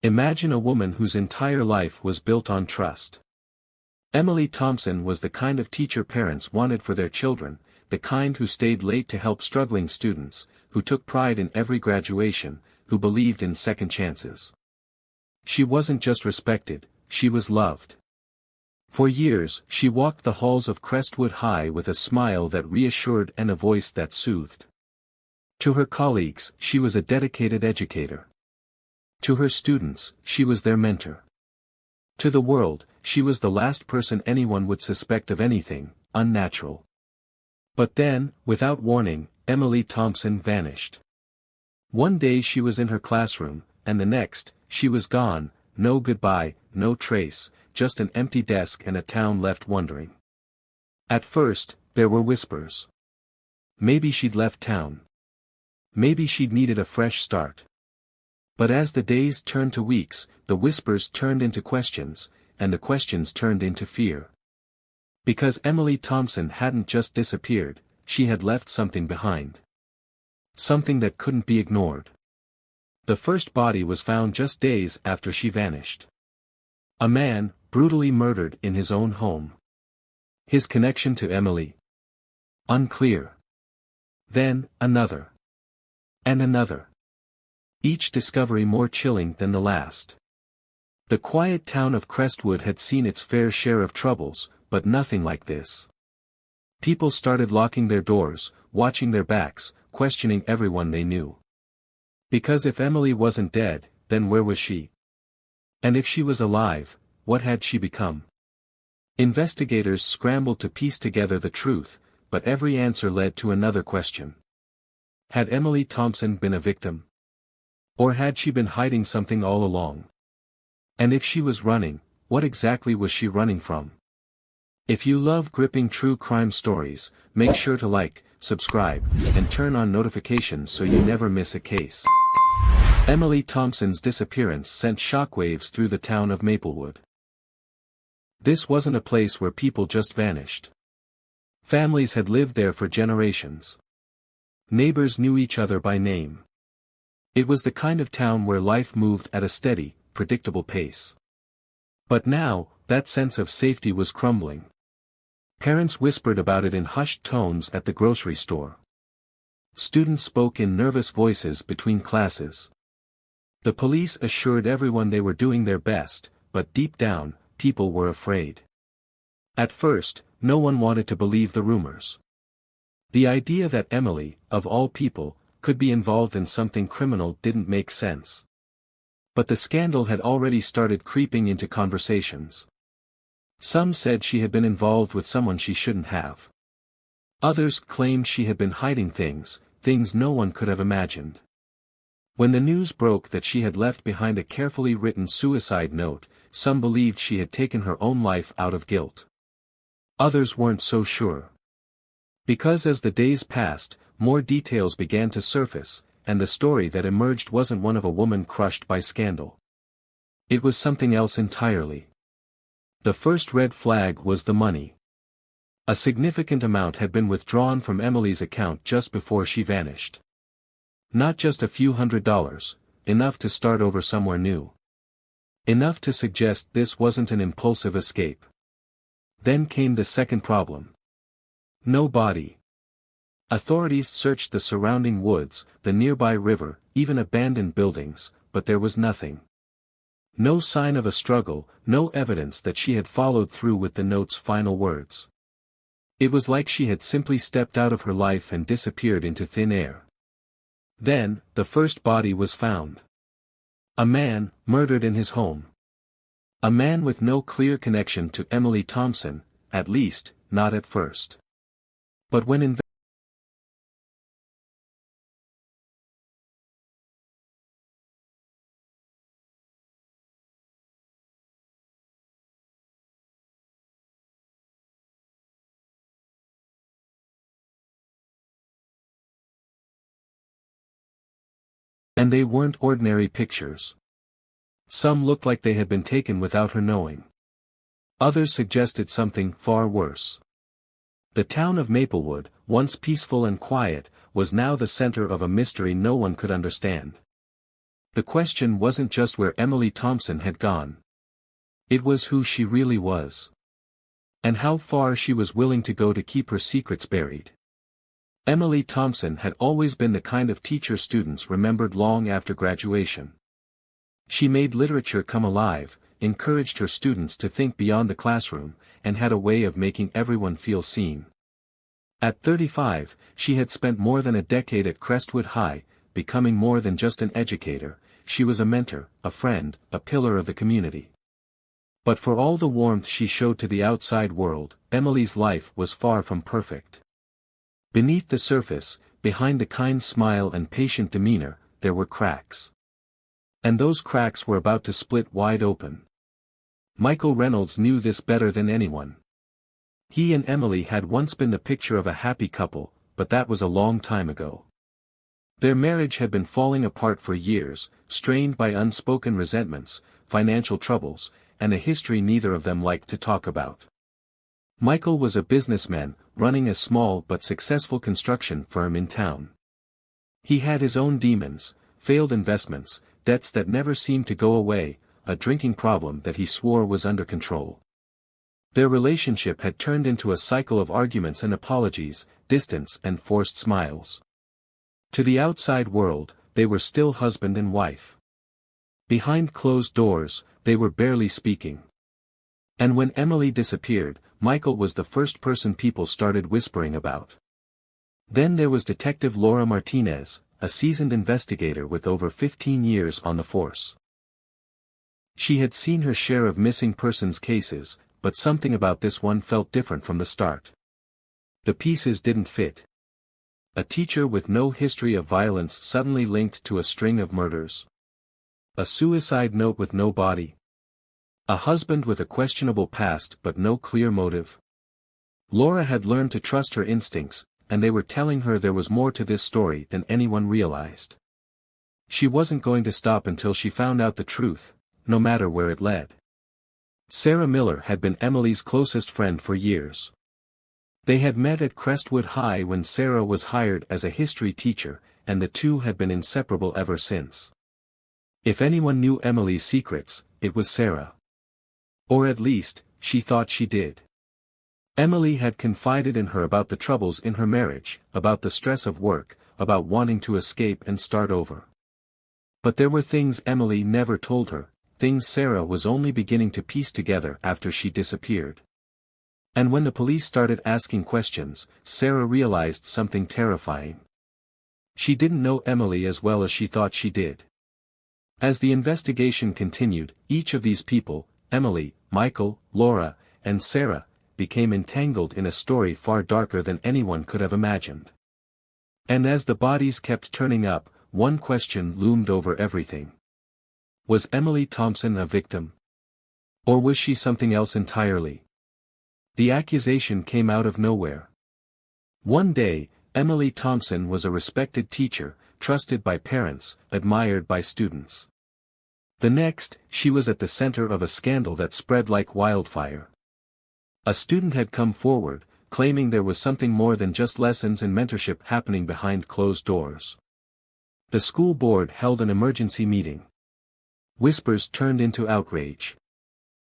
Imagine a woman whose entire life was built on trust. Emily Thompson was the kind of teacher parents wanted for their children, the kind who stayed late to help struggling students, who took pride in every graduation, who believed in second chances. She wasn't just respected, she was loved. For years, she walked the halls of Crestwood High with a smile that reassured and a voice that soothed. To her colleagues, she was a dedicated educator. To her students, she was their mentor. To the world, she was the last person anyone would suspect of anything unnatural. But then, without warning, Emily Thompson vanished. One day she was in her classroom, and the next, she was gone, no goodbye, no trace, just an empty desk and a town left wondering. At first, there were whispers. Maybe she'd left town. Maybe she'd needed a fresh start. But as the days turned to weeks, the whispers turned into questions, and the questions turned into fear. Because Emily Thompson hadn't just disappeared, she had left something behind. Something that couldn't be ignored. The first body was found just days after she vanished. A man, brutally murdered in his own home. His connection to Emily? Unclear. Then, another. And another. Each discovery more chilling than the last. The quiet town of Crestwood had seen its fair share of troubles, but nothing like this. People started locking their doors, watching their backs, questioning everyone they knew. Because if Emily wasn't dead, then where was she? And if she was alive, what had she become? Investigators scrambled to piece together the truth, but every answer led to another question. Had Emily Thompson been a victim? Or had she been hiding something all along? And if she was running, what exactly was she running from? If you love gripping true crime stories, make sure to like, subscribe, and turn on notifications so you never miss a case. Emily Thompson's disappearance sent shockwaves through the town of Maplewood. This wasn't a place where people just vanished. Families had lived there for generations. Neighbors knew each other by name. It was the kind of town where life moved at a steady, predictable pace. But now, that sense of safety was crumbling. Parents whispered about it in hushed tones at the grocery store. Students spoke in nervous voices between classes. The police assured everyone they were doing their best, but deep down, people were afraid. At first, no one wanted to believe the rumors. The idea that Emily, of all people, could be involved in something criminal didn't make sense. But the scandal had already started creeping into conversations. Some said she had been involved with someone she shouldn't have. Others claimed she had been hiding things no one could have imagined. When the news broke that she had left behind a carefully written suicide note, some believed she had taken her own life out of guilt. Others weren't so sure. Because as the days passed, more details began to surface, and the story that emerged wasn't one of a woman crushed by scandal. It was something else entirely. The first red flag was the money. A significant amount had been withdrawn from Emily's account just before she vanished. Not just a few $100s, enough to start over somewhere new. Enough to suggest this wasn't an impulsive escape. Then came the second problem. No body. Authorities searched the surrounding woods, the nearby river, even abandoned buildings, but there was nothing. No sign of a struggle, no evidence that she had followed through with the note's final words. It was like she had simply stepped out of her life and disappeared into thin air. Then, the first body was found. A man, murdered in his home. A man with no clear connection to Emily Thompson, at least, not at first. But when and they weren't ordinary pictures. Some looked like they had been taken without her knowing. Others suggested something far worse. The town of Maplewood, once peaceful and quiet, was now the center of a mystery no one could understand. The question wasn't just where Emily Thompson had gone. It was who she really was. And how far she was willing to go to keep her secrets buried. Emily Thompson had always been the kind of teacher students remembered long after graduation. She made literature come alive, encouraged her students to think beyond the classroom, and had a way of making everyone feel seen. At 35, she had spent more than a decade at Crestwood High, becoming more than just an educator. She was a mentor, a friend, a pillar of the community. But for all the warmth she showed to the outside world, Emily's life was far from perfect. Beneath the surface, behind the kind smile and patient demeanor, there were cracks. And those cracks were about to split wide open. Michael Reynolds knew this better than anyone. He and Emily had once been the picture of a happy couple, but that was a long time ago. Their marriage had been falling apart for years, strained by unspoken resentments, financial troubles, and a history neither of them liked to talk about. Michael was a businessman, running a small but successful construction firm in town. He had his own demons, failed investments, debts that never seemed to go away, a drinking problem that he swore was under control. Their relationship had turned into a cycle of arguments and apologies, distance and forced smiles. To the outside world, they were still husband and wife. Behind closed doors, they were barely speaking. And when Emily disappeared, Michael was the first person people started whispering about. Then there was Detective Laura Martinez, a seasoned investigator with over 15 years on the force. She had seen her share of missing persons cases, but something about this one felt different from the start. The pieces didn't fit. A teacher with no history of violence suddenly linked to a string of murders. A suicide note with no body. A husband with a questionable past but no clear motive. Laura had learned to trust her instincts, and they were telling her there was more to this story than anyone realized. She wasn't going to stop until she found out the truth, no matter where it led. Sarah Miller had been Emily's closest friend for years. They had met at Crestwood High when Sarah was hired as a history teacher, and the two had been inseparable ever since. If anyone knew Emily's secrets, it was Sarah. Or at least, she thought she did. Emily had confided in her about the troubles in her marriage, about the stress of work, about wanting to escape and start over. But there were things Emily never told her, things Sarah was only beginning to piece together after she disappeared. And when the police started asking questions, Sarah realized something terrifying. She didn't know Emily as well as she thought she did. As the investigation continued, each of these people, Emily, Michael, Laura, and Sarah, became entangled in a story far darker than anyone could have imagined. And as the bodies kept turning up, one question loomed over everything. Was Emily Thompson a victim? Or was she something else entirely? The accusation came out of nowhere. One day, Emily Thompson was a respected teacher, trusted by parents, admired by students. The next, she was at the center of a scandal that spread like wildfire. A student had come forward, claiming there was something more than just lessons and mentorship happening behind closed doors. The school board held an emergency meeting. Whispers turned into outrage.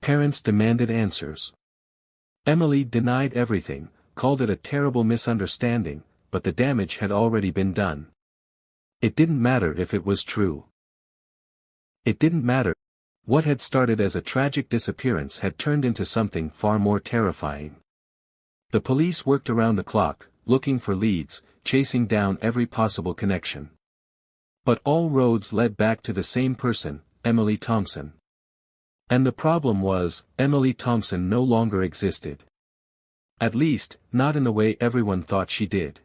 Parents demanded answers. Emily denied everything, called it a terrible misunderstanding, but the damage had already been done. It didn't matter if it was true. It didn't matter. What had started as a tragic disappearance had turned into something far more terrifying. The police worked around the clock, looking for leads, chasing down every possible connection. But all roads led back to the same person, Emily Thompson. And the problem was, Emily Thompson no longer existed. At least, not in the way everyone thought she did.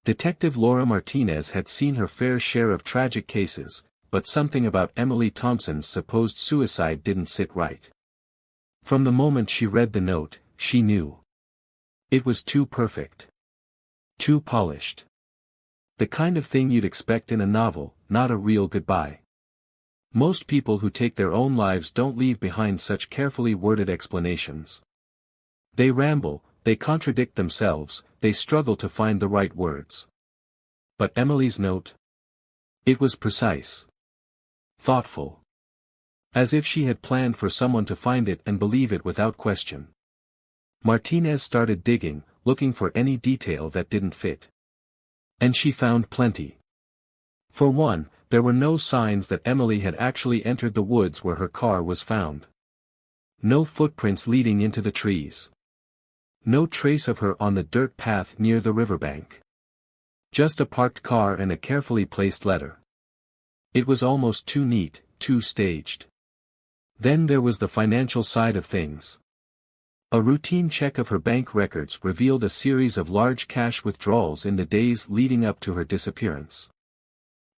Detective Laura Martinez had seen her fair share of tragic cases, but something about Emily Thompson's supposed suicide didn't sit right. From the moment she read the note, she knew. It was too perfect. Too polished. The kind of thing you'd expect in a novel, not a real goodbye. Most people who take their own lives don't leave behind such carefully worded explanations. They ramble, they contradict themselves, they struggle to find the right words. But Emily's note? It was precise. Thoughtful. As if she had planned for someone to find it and believe it without question. Martinez started digging, looking for any detail that didn't fit. And she found plenty. For one, there were no signs that Emily had actually entered the woods where her car was found. No footprints leading into the trees. No trace of her on the dirt path near the riverbank. Just a parked car and a carefully placed letter. It was almost too neat, too staged. Then there was the financial side of things. A routine check of her bank records revealed a series of large cash withdrawals in the days leading up to her disappearance.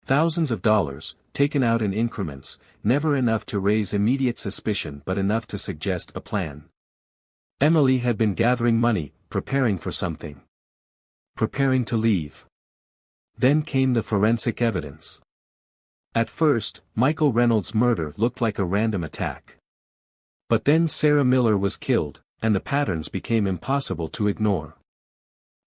Thousands of dollars, taken out in increments, never enough to raise immediate suspicion but enough to suggest a plan. Emily had been gathering money, preparing for something. Preparing to leave. Then came the forensic evidence. At first, Michael Reynolds' murder looked like a random attack. But then Sarah Miller was killed, and the patterns became impossible to ignore.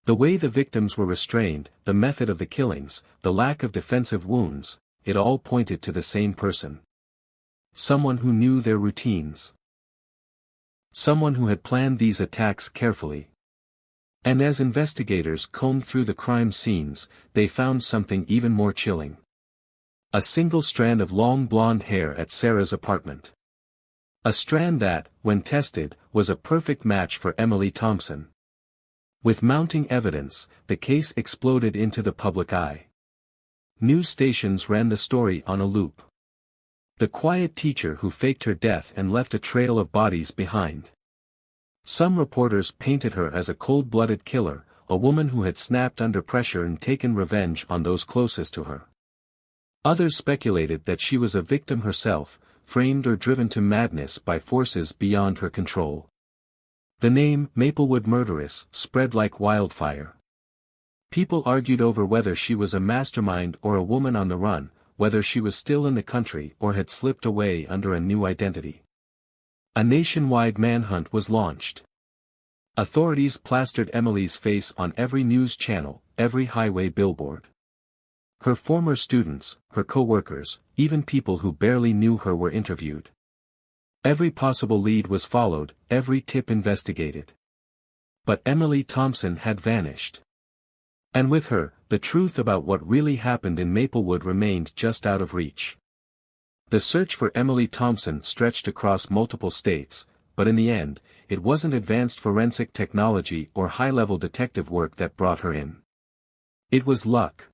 The way the victims were restrained, the method of the killings, the lack of defensive wounds, it all pointed to the same person. Someone who knew their routines. Someone who had planned these attacks carefully. And as investigators combed through the crime scenes, they found something even more chilling. A single strand of long blonde hair at Sarah's apartment. A strand that, when tested, was a perfect match for Emily Thompson. With mounting evidence, the case exploded into the public eye. News stations ran the story on a loop. The quiet teacher who faked her death and left a trail of bodies behind. Some reporters painted her as a cold-blooded killer, a woman who had snapped under pressure and taken revenge on those closest to her. Others speculated that she was a victim herself, framed or driven to madness by forces beyond her control. The name, Maplewood Murderess, spread like wildfire. People argued over whether she was a mastermind or a woman on the run, whether she was still in the country or had slipped away under a new identity. A nationwide manhunt was launched. Authorities plastered Emily's face on every news channel, every highway billboard. Her former students, her co-workers, even people who barely knew her were interviewed. Every possible lead was followed, every tip investigated. But Emily Thompson had vanished. And with her, the truth about what really happened in Maplewood remained just out of reach. The search for Emily Thompson stretched across multiple states, but in the end, it wasn't advanced forensic technology or high-level detective work that brought her in. It was luck.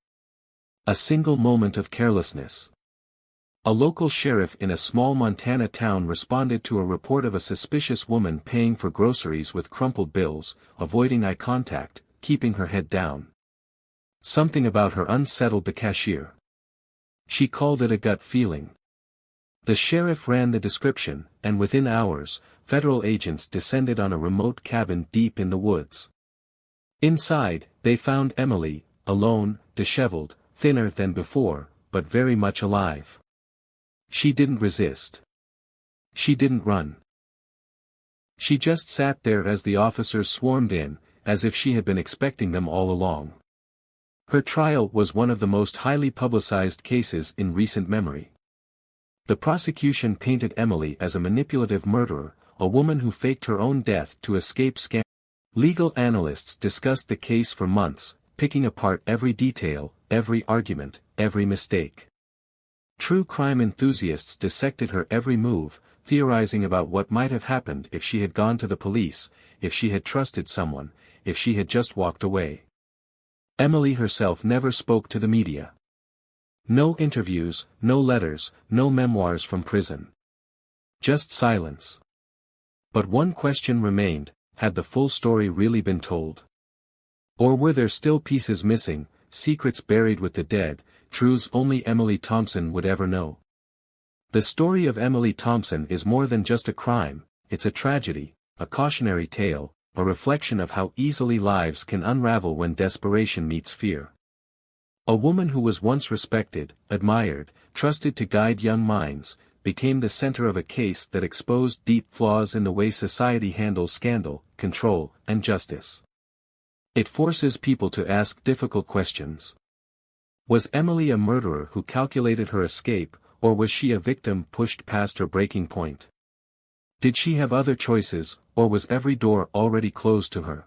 A single moment of carelessness. A local sheriff in a small Montana town responded to a report of a suspicious woman paying for groceries with crumpled bills, avoiding eye contact, keeping her head down. Something about her unsettled the cashier. She called it a gut feeling. The sheriff ran the description, and within hours, federal agents descended on a remote cabin deep in the woods. Inside, they found Emily, alone, disheveled, thinner than before, but very much alive. She didn't resist. She didn't run. She just sat there as the officers swarmed in, as if she had been expecting them all along. Her trial was one of the most highly publicized cases in recent memory. The prosecution painted Emily as a manipulative murderer, a woman who faked her own death to escape scandal. Legal analysts discussed the case for months, picking apart every detail, every argument, every mistake. True crime enthusiasts dissected her every move, theorizing about what might have happened if she had gone to the police, if she had trusted someone, if she had just walked away. Emily herself never spoke to the media. No interviews, no letters, no memoirs from prison. Just silence. But one question remained, had the full story really been told? Or were there still pieces missing, secrets buried with the dead, truths only Emily Thompson would ever know? The story of Emily Thompson is more than just a crime, it's a tragedy, a cautionary tale, a reflection of how easily lives can unravel when desperation meets fear. A woman who was once respected, admired, trusted to guide young minds, became the center of a case that exposed deep flaws in the way society handles scandal, control, and justice. It forces people to ask difficult questions. Was Emily a murderer who calculated her escape, or was she a victim pushed past her breaking point? Did she have other choices, or was every door already closed to her?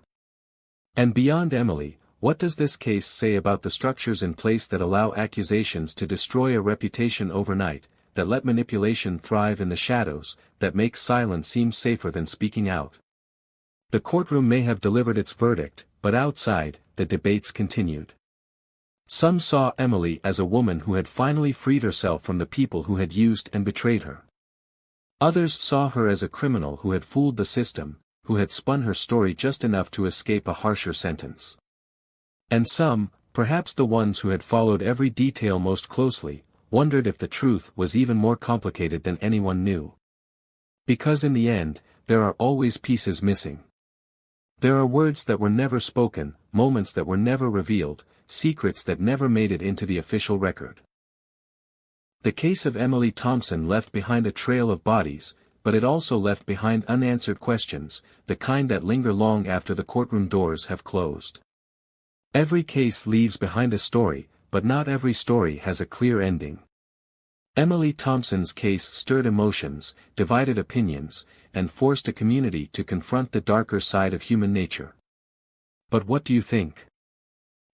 And beyond Emily, what does this case say about the structures in place that allow accusations to destroy a reputation overnight, that let manipulation thrive in the shadows, that make silence seem safer than speaking out? The courtroom may have delivered its verdict, but outside, the debates continued. Some saw Emily as a woman who had finally freed herself from the people who had used and betrayed her. Others saw her as a criminal who had fooled the system, who had spun her story just enough to escape a harsher sentence. And some, perhaps the ones who had followed every detail most closely, wondered if the truth was even more complicated than anyone knew. Because in the end, there are always pieces missing. There are words that were never spoken, moments that were never revealed, secrets that never made it into the official record. The case of Emily Thompson left behind a trail of bodies, but it also left behind unanswered questions, the kind that linger long after the courtroom doors have closed. Every case leaves behind a story, but not every story has a clear ending. Emily Thompson's case stirred emotions, divided opinions, and forced a community to confront the darker side of human nature. But what do you think?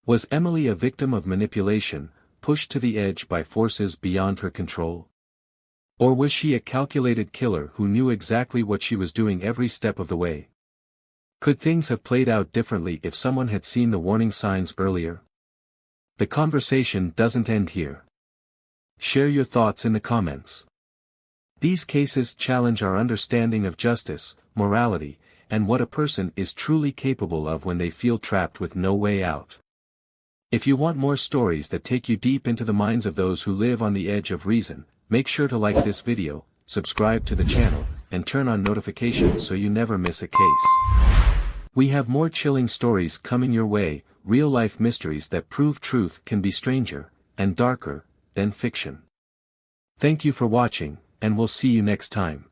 Was Emily a victim of manipulation, pushed to the edge by forces beyond her control? Or was she a calculated killer who knew exactly what she was doing every step of the way? Could things have played out differently if someone had seen the warning signs earlier? The conversation doesn't end here. Share your thoughts in the comments. These cases challenge our understanding of justice, morality, and what a person is truly capable of when they feel trapped with no way out. If you want more stories that take you deep into the minds of those who live on the edge of reason, make sure to like this video, subscribe to the channel, and turn on notifications so you never miss a case. We have more chilling stories coming your way, real-life mysteries that prove truth can be stranger, and darker, than fiction. Thank you for watching, and we'll see you next time.